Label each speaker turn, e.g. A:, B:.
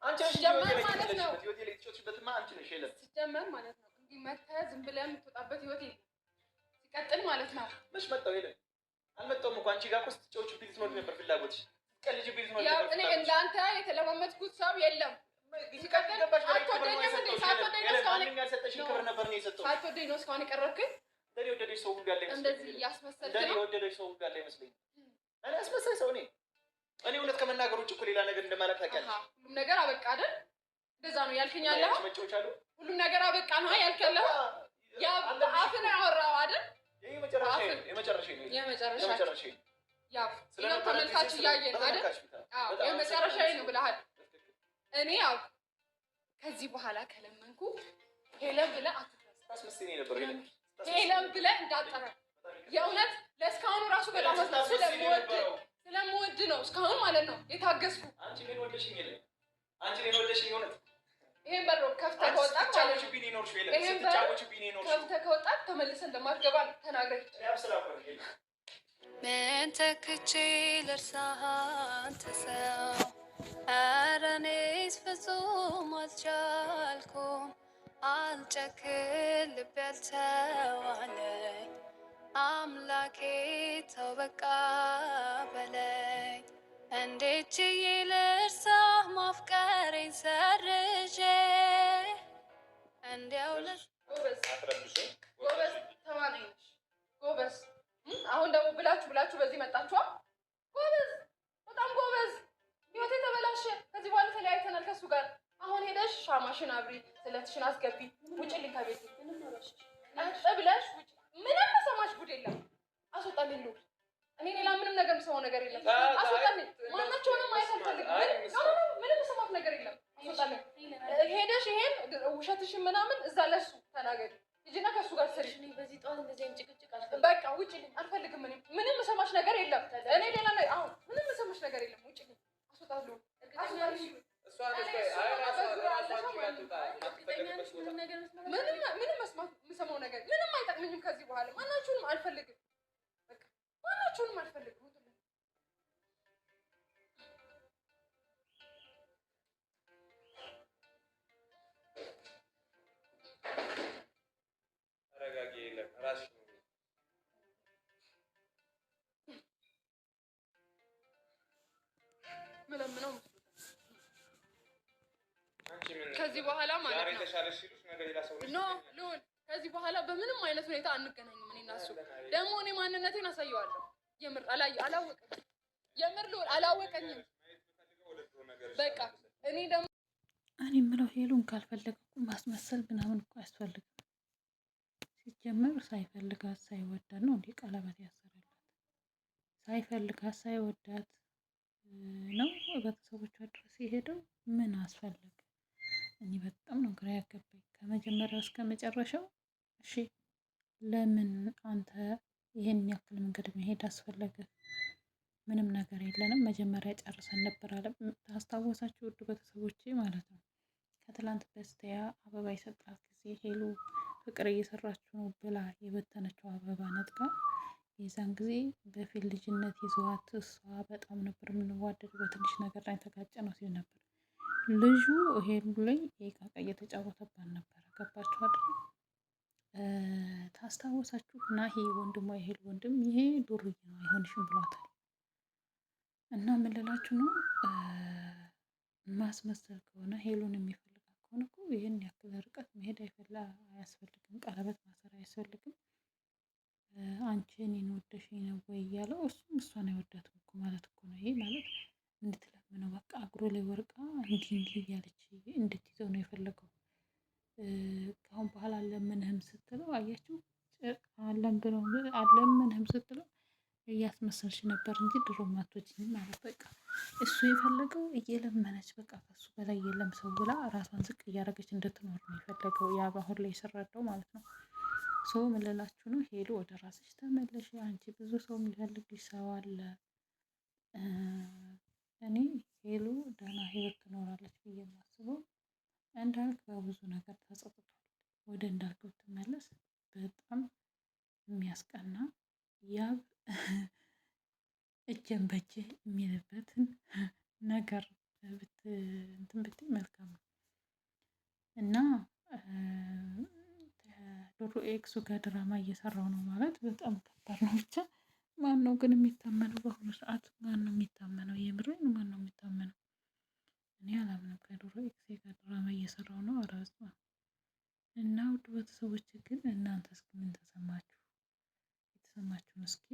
A: አንቺ
B: ሲጀመር ማለት ነው
A: ህይወቴ ላይ ትጮችበትማ አንቺ ነሽ። የለም
B: ሲጀመር ማለት ነው እንዲህ መተህ ዝም ብለህ የምትወጣበት ህይወት የለም። ሲቀጥል ማለት ነው
A: መች መጣሁ የለም አልመጣሁም እኮ አንቺ ጋር እኮ ስትጮችብኝ ልትኖሪ ነበር ፍላጎትሽ። ስትቀልጂብኝ ልትኖሪ ነበር።
B: እኔ እንዳንተ የተለማመጥኩት ሰው የለም። ሲቀጥል አትወደኝም እንዴ? ሳትወደኝ ነው እስካሁን
A: ያልሰጠሽኝ ክብር ነበር ነው የሰጠሁት።
B: ሳትወደኝ ነው እስካሁን የቀረብክኝ።
A: እንደኔ የወደደሽ ሰው ሁሉ ያለ ይመስለኝ።
B: እንደዚህ እያስመሰልክ ነው።
A: እንደኔ የወደደሽ ሰው ሁሉ ያለ ይመስለኝ። እኔ አስመሳይ ሰው ነኝ። እኔ እውነት ከመናገር ውጭ እኮ ሌላ ነገር እንደማለት ታውቂያለሽ።
B: ሁሉም ነገር አበቃ አይደል? እንደዛ ነው ያልከኝ ያለው። ሁሉም ነገር አበቃ ነው ያልከኝ። ያ አፍን አወራው አይደል? የመጨረሻ ያው ይሄው ተመልካች እያየን አይደል? አዎ የመጨረሻዬ ነው ብለሃል። እኔ ያው ከዚህ በኋላ ከለመንኩ ሄለን ብለህ
A: አትመስለኝ ነበር።
B: ሄለን ብለህ እንዳጠራ የእውነት ለእስካሁኑ ራሱ በጣም ስለምወድ ነው እስካሁን ማለት ነው የታገስኩ።
A: አንቺ ግን ወደሽኝ የለ አንቺ ግን ወደሽኝ እውነት።
B: ይሄን በር ከፍተህ ከወጣህ ማለት ነው ይሄን በር ከፍተህ ከወጣህ ተመልሰን እንደማትገባ ተናግረህ ምን ተክቼ ልርሳህ አንተ ሰው። ኧረ እኔስ ፍጹም አልቻልኩም። አልጨክን ልቤ አልተዋለኝ። አምላኬ ተው በቃ በለኝ። እንዴት ችዬ ልርሳህ ማፍቀሬን ሰርዤ። እንዲያው ጎበዝ ተዋናይ ነሽ ጎበዝ። አሁን ደግሞ ብላችሁ በዚህ መጣችኋ። ጎበዝ በጣም ጎበዝ። ህይወቴ ተበላሸ። ከዚህ በኋላ ተለያይተናል ከሱ ጋር። አሁን ሄደሽ ሻማሽን አብሪ፣ ስለትሽን አስገቢ፣ ውጭልኝ ከቤት ብለሽ ውጭ። ምንም ሰማሽ ጉድ የለም። አስወጣልኝ ልውል። እኔ ሌላ ምንም ነገር የምሰማው ነገር የለም። አስወጣልኝ። ማናቸውንም ማየት አልፈልግም። ምንም የምሰማት ነገር የለም። አስወጣልኝ። ሄደሽ ይሄን ውሸትሽን ምናምን እዛ ለሱ ተናገሪ። ሂጂና ከሱ ጋር ስሪ። በዚህ ጠዋት እንደዚህ ጭቅጭቅ በቃ ውጭልኝ። አልፈልግም። ምንም የምሰማሽ ነገር የለም። እኔ ሌላ አሁን ምንም የምሰማሽ ነገር የለም። ውጭልኝ። አስወጣልኝ። ምንም የምሰማው ነገር ምንም አይጠቅምኝም። ከዚህ በኋላ ማናችሁንም አልፈልግም። በቃ ማናችሁንም አልፈልግም። ምለምነው ከዚህ በኋላ ማለት ነው ልውል። ከዚህ በኋላ በምንም አይነት ሁኔታ አንገናኝም። እኔ እና እሱ ደግሞ እኔ ማንነቴን አሳየዋለሁ። የምር አላወቀኝም። የምር ልውል አላወቀኝም። በቃ እኔ ደግሞ የምለው ሄሉን ካልፈለገ እኮ ማስመሰል ምናምን እኮ አያስፈልግም። ሲጀመር ሳይፈልጋት ሳይወዳት ነው እንዴ ቀለበት ያሰረላት? ሳይፈልጋት ሳይወዳት ነው ቤተሰቦቿ ድረስ የሄደው። ምን አስፈለገ? እኔ በጣም ነው ግራ ያገባኝ ከመጀመሪያው እስከ መጨረሻው። እሺ ለምን አንተ ይሄን ያክል መንገድ መሄድ አስፈለገ? ምንም ነገር የለንም መጀመሪያ ጨርሰን ነበር አለ። ታስታወሳችሁ ውድ ቤተሰቦቼ ማለት ነው። ከትላንት በስቲያ አበባ የሰጣት ጊዜ ሄሉ ፍቅር እየሰራችሁ ነው ብላ የበተነችው አበባ ነጥቃ፣ የዛን ጊዜ በፊት ልጅነት ይዘዋት እሷ በጣም ነበር የምንዋደድ በትንሽ ነገር ላይ ተጋጨ ነው ሲል ነበር። ልጁ ሄሉ ላይ የቃቃ እየተጫወተባት ነበር። ገባችሁ አይደል? ታስታወሳችሁ? ናሂ ወንድሟ የሄሉ ወንድም ይሄ ዱርዬ ነው አይሆንሽም ብሏታል። እና ምን ልላችሁ ነው፣ ማስመሰል ከሆነ ሄሉን የሚፈልጋት ከሆነ እኮ ይህን ያክል ርቀት መሄድ አያስፈልግም። ቀለበት ማሰር አያስፈልግም። አንቺ እኔን ወደሽኝ ነው ወይ እያለው እሱም እሷን አይወዳትም እኮ ማለት እኮ ነው። ይሄ ማለት እንድትለምነው በቃ እግሩ ላይ ወርቃ እንዲህ እያለች እንድትይዘው ነው የፈለገው። ከአሁን በኋላ አለምንህም ስትለው አያችሁ፣ አለምንህም ስትለው እያስመሰልሽ ነበር እንጂ ድሮ ማቶችኝ ማለት በቃ እሱ የፈለገው እየለመነች በቃ ከሱ በላይ የለም ሰው ብላ ራሷን ዝቅ እያደረገች እንድትኖር ነው የፈለገው። ያ በአሁን ላይ የሰራደው ማለት ነው። ሰው ምን ልላችሁ ነው፣ ሄሉ ወደ ራስሽ ተመለሽ። አንቺ ብዙ ሰው የሚፈልግሽ ሰው አለ። እኔ ሄሉ ደህና ህይወት ትኖራለች ብዬ የማስበው እንዳልክ በብዙ ነገር ተጸጽቷል። ወደ እንዳልክ ብትመለስ በጣም የሚያስቀና ያብ እጄን በእጄ የሚልበትን ነገር
C: እንትን ብትይ መልካም ነው እና ዶሮ ኤክሱ ጋር ድራማ እየሰራው ነው ማለት በጣም ከባድ ነው። ብቻ ማን ነው ግን የሚታመነው በአሁኑ ሰዓት? ማን ነው የሚታመነው? የምሬን ማን ነው የሚታመነው? እኔ አላምንም። ከዶሮ ኤክሴ ጋር ድራማ እየሰራው ነው አራስ እና ውድ ቤተሰቦች ግን እናንተ እስኪ ምን ተሰማችሁ? የተሰማችሁን እስኪ